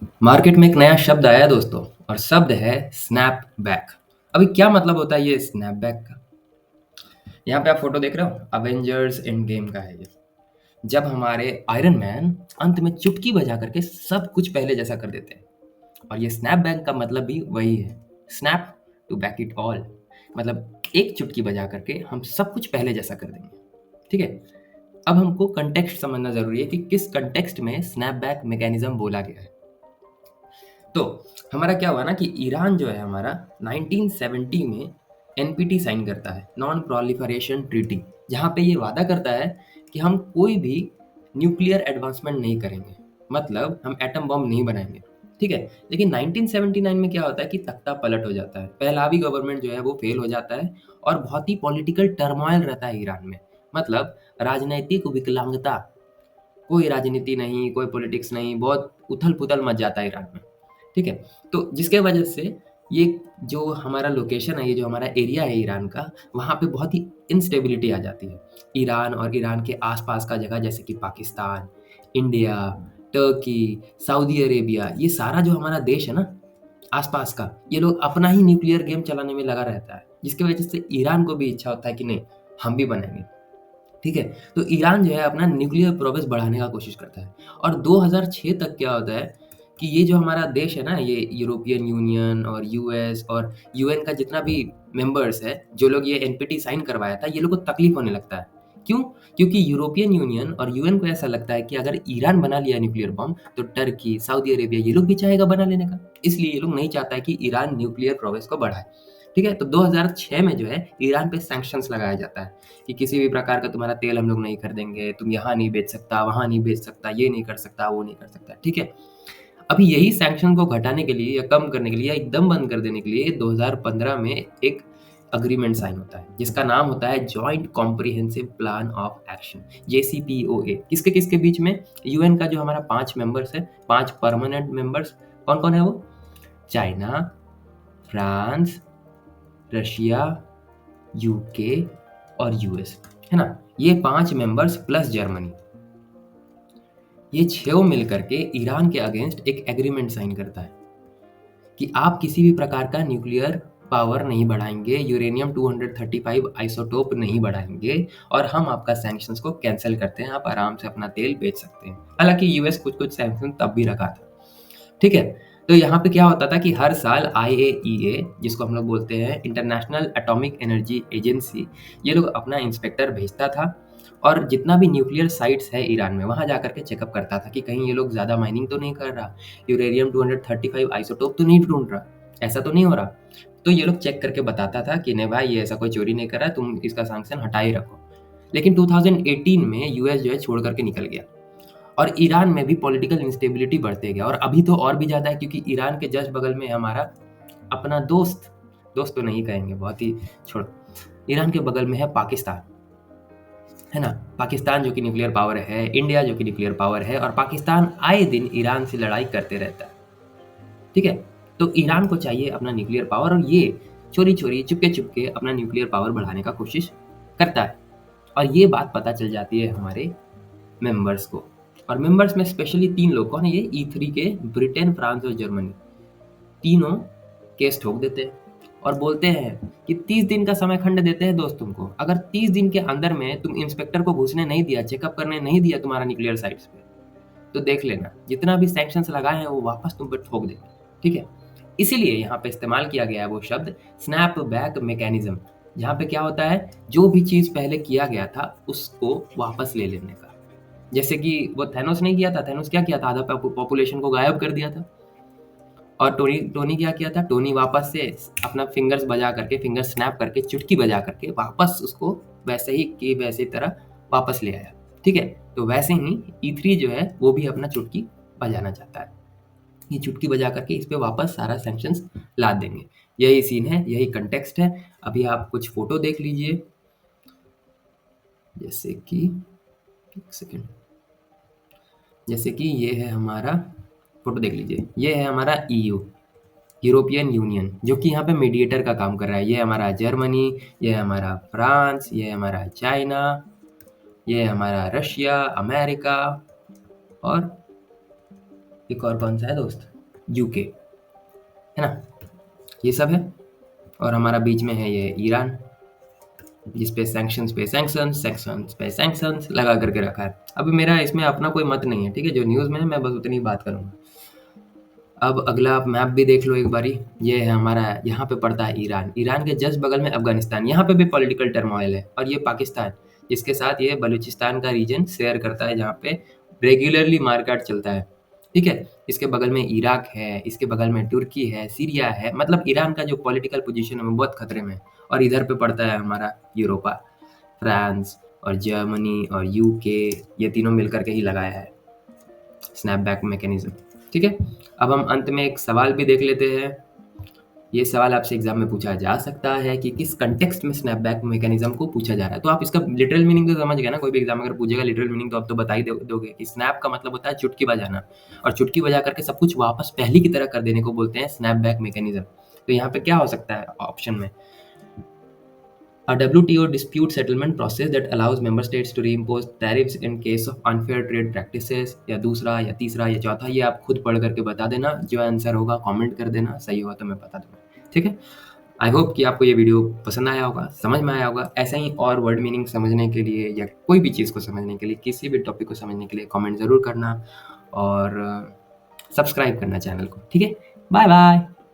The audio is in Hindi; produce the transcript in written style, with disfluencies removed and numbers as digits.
मार्केट में एक नया शब्द आया है दोस्तों और शब्द है स्नैप बैक। अभी क्या मतलब होता है ये स्नैप बैक का? यहाँ पे आप फोटो देख रहे हो, अवेंजर्स एंड गेम का है ये। जब हमारे आयरन मैन अंत में चुटकी बजा करके सब कुछ पहले जैसा कर देते हैं। और ये स्नैप बैक का मतलब भी वही है, snap to back it all. मतलब एक चुटकी बजा करके हम सब कुछ पहले जैसा कर देंगे। ठीक है, अब हमको कंटेक्स्ट समझना जरूरी है कि किस कंटेक्स्ट में स्नैप बैक मैकेनिज्म बोला गया है। तो हमारा क्या हुआ ना कि ईरान जो है हमारा 1970 में एनपीटी साइन करता है, नॉन प्रोलिफरेशन ट्रीटी, जहाँ पे ये वादा करता है कि हम कोई भी न्यूक्लियर एडवांसमेंट नहीं करेंगे, मतलब हम एटम बम नहीं बनाएंगे। ठीक है, लेकिन 1979 में क्या होता है कि तख्ता पलट हो जाता है, पहलावी गवर्नमेंट जो है वो फेल हो जाता है और बहुत ही पॉलिटिकल टर्मोइल रहता है ईरान में। मतलब राजनैतिक विकलांगता, कोई राजनीति नहीं, कोई पॉलिटिक्स नहीं, बहुत उथल पुथल मच जाता है ईरान में। ठीक है, तो जिसके वजह से ये जो हमारा लोकेशन है, ये जो हमारा एरिया है ईरान का, वहाँ पे बहुत ही इंस्टेबिलिटी आ जाती है। ईरान और ईरान के आसपास का जगह जैसे कि Pakistan, India, Turkey, Saudi Arabia, ये सारा जो हमारा देश है ना आसपास का, ये लोग अपना ही न्यूक्लियर गेम चलाने में लगा रहता है, जिसकी वजह से ईरान को भी इच्छा होता है कि नहीं, हम भी बनाएंगे। ठीक है, तो ईरान जो है अपना न्यूक्लियर प्रोग्रेस बढ़ाने का कोशिश करता है। और 2006 तक क्या होता है कि ये जो हमारा देश है ना, ये यूरोपियन यूनियन और यूएस और यूएन का जितना भी मेंबर्स है, जो लोग ये एनपीटी साइन करवाया था, ये लोग को तकलीफ होने लगता है। क्यों? क्योंकि यूरोपियन यूनियन और यूएन को ऐसा लगता है कि अगर ईरान बना लिया न्यूक्लियर बम, तो टर्की, सऊदी अरेबिया, ये लोग भी चाहेगा बना लेने का। इसलिए ये लोग नहीं चाहता है कि ईरान न्यूक्लियर प्रोग्रेस को बढ़ाए। ठीक है, तो 2006 में जो है ईरान पे सैंक्शंस लगाया जाता है कि किसी भी प्रकार का तुम्हारा तेल हम लोग नहीं खरीदेंगे, तुम यहाँ नहीं बेच सकता, वहाँ नहीं बेच सकता, ये नहीं कर सकता, वो नहीं कर सकता। ठीक है, अभी यही सैंक्शन को घटाने के लिए या कम करने के लिए या एकदम बंद कर देने के लिए 2015 में एक अग्रीमेंट साइन होता है, जिसका नाम होता है joint comprehensive plan of action, JCPOA। किसके किसके बीच में? यूएन का जो हमारा 5 मेंबर्स है, 5 परमानेंट मेंबर्स। कौन कौन है वो? चाइना, फ्रांस, रशिया, यूके और यूएस, है ना। ये 5 मेंबर्स प्लस जर्मनी, ये 6 मिलकर के ईरान के अगेंस्ट एक एग्रीमेंट साइन करता है कि आप किसी भी प्रकार का न्यूक्लियर पावर नहीं बढ़ाएंगे, यूरेनियम 235 आइसोटोप नहीं बढ़ाएंगे, और हम आपका सैंक्शंस को कैंसिल करते हैं, आप आराम से अपना तेल बेच सकते हैं। हालांकि यूएस कुछ कुछ सैंक्शन तब भी रखा था। ठीक है, तो यहाँ पे क्या होता था कि हर साल IAEA, जिसको हम लोग बोलते हैं इंटरनेशनल एटॉमिक एनर्जी एजेंसी, ये लोग अपना इंस्पेक्टर भेजता था और जितना भी न्यूक्लियर साइट्स है ईरान में, वहाँ जाकर के चेकअप करता था कि कहीं ये लोग ज़्यादा माइनिंग तो नहीं कर रहा, यूरेनियम 235 आइसोटोप तो नहीं ढूंढ रहा, ऐसा तो नहीं हो रहा। तो ये लोग चेक करके बताता था कि नहीं भाई, ये ऐसा कोई चोरी नहीं कर रहा है, तुम इसका सैंक्शन हटा ही रखो। लेकिन 2018 में यूएस जो है छोड़ करके निकल गया और ईरान में भी पॉलिटिकल इंस्टेबिलिटी बढ़ते गया, और अभी तो और भी ज़्यादा है क्योंकि ईरान के जस्ट बगल में हमारा अपना दोस्त, दोस्त तो नहीं कहेंगे, बहुत ही छोड़ो, ईरान के बगल में है पाकिस्तान, है ना। पाकिस्तान जो कि न्यूक्लियर पावर है, इंडिया जो कि न्यूक्लियर पावर है, और पाकिस्तान आए दिन ईरान से लड़ाई करते रहता है। ठीक है, तो ईरान को चाहिए अपना न्यूक्लियर पावर, और ये चोरी चोरी चुपके चुपके अपना न्यूक्लियर पावर बढ़ाने का कोशिश करता है। और ये बात पता चल जाती है हमारे मेंबर्स को। और मेंबर्स में स्पेशली 3 लोग, कौन है ये? E3 के ब्रिटेन, फ्रांस और जर्मनी, तीनों केस ठोक देते हैं और बोलते हैं कि 30 दिन का समय खंड देते हैं दोस्त तुमको। अगर 30 दिन के अंदर में तुम इंस्पेक्टर को घुसने नहीं दिया, चेकअप करने नहीं दिया तुम्हारा न्यूक्लियर साइट्स पे, तो देख लेना जितना भी सैंक्शंस लगाए हैं वो वापस तुम पे ठोक देंगे। ठीक है, इसीलिए यहाँ पे इस्तेमाल किया गया है वो शब्द स्नैप बैक मैकेनिज्म, जहाँ पे क्या होता है, जो भी चीज़ पहले किया गया था उसको वापस ले लेने का। जैसे कि वो थैनोस नहीं किया था, थैनोस क्या किया था, आधा पॉपुलेशन को गायब कर दिया था। और टोनी टोनी क्या किया था, टोनी वापस से अपना फिंगर्स बजा करके, फिंगर स्नैप करके, चुटकी बजा करके वापस उसको वैसे ही की वैसे तरह वापस ले आया। ठीक है, तो वैसे ही E3 जो है वो भी अपना चुटकी बजाना चाहता है, ये चुटकी बजा करके इस पे वापस सारा सैंक्शंस ला देंगे। यही सीन है, यही कंटेक्स्ट है। अभी आप कुछ फोटो देख लीजिए, जैसे कि एक सेकेंड, जैसे कि ये है हमारा, फोटो देख लीजिए, ये है हमारा EU, यूरोपियन यूनियन, जो कि यहाँ पे मीडिएटर का काम कर रहा है। ये हमारा जर्मनी, ये हमारा फ्रांस, ये हमारा चाइना, ये हमारा रशिया, अमेरिका और एक और कौन सा है दोस्त, यूके, है ना, ये सब है। और हमारा बीच में है ये ईरान, जिसपे सैंक्शंस पे सैंक्शंस, सैंक्शंस पे सैंक्शंस लगा करके रखा है। अभी मेरा इसमें अपना कोई मत नहीं है, ठीक है, जो न्यूज़ में है मैं बस उतनी ही बात करूँगा। अब अगला आप मैप भी देख लो एक बारी, ये है हमारा, यहाँ पे पड़ता है ईरान, ईरान के जस्ट बगल में अफगानिस्तान, यहाँ पे भी पॉलिटिकल टर्मोइल है। और ये पाकिस्तान, जिसके साथ ये बलूचिस्तान का रीजन शेयर करता है, जहाँ पे रेगुलरली मारकाट चलता है, ठीक है। इसके बगल में इराक है, इसके बगल में तुर्की है, सीरिया है, मतलब ईरान का जो पॉलिटिकल पोजीशन है वो बहुत खतरे में है। और इधर पे पड़ता है हमारा यूरोपा, फ्रांस और जर्मनी और यूके, ये तीनों मिलकर के ही लगाया है स्नैपबैक मैकेनिज्म, ठीक है। अब हम अंत में एक सवाल भी देख लेते हैं। ये सवाल आपसे एग्जाम में पूछा जा सकता है कि किस कंटेक्स्ट में स्नैपबैक मैकेनिज्म को पूछा जा रहा है। तो आप इसका लिटरल मीनिंग तो समझ गए ना, कोई भी एग्जाम अगर पूछेगा लिटरल मीनिंग तो आप तो बता ही दोगे कि स्नैप का मतलब होता है चुटकी बजाना, और चुटकी बजा करके सब कुछ वापस पहले की तरह कर देने को बोलते हैं स्नैपबैक मैकेनिज्म। तो यहाँ पे क्या हो सकता है ऑप्शन में, a WTO dispute settlement process that allows member states to reimpose tariffs in case of unfair trade practices, या दूसरा या तीसरा या चौथा, ये आप खुद पढ़ करके बता देना। जो आंसर होगा कमेंट कर देना, सही होगा तो मैं बता दूंगा, ठीक है। आई होप कि आपको ये वीडियो पसंद आया होगा, समझ में आया होगा। ऐसा ही और वर्ड मीनिंग समझने के लिए या कोई भी चीज़ को समझने के लिए, किसी भी टॉपिक को समझने के लिए कमेंट ज़रूर करना और सब्सक्राइब करना चैनल को, ठीक है। Bye bye.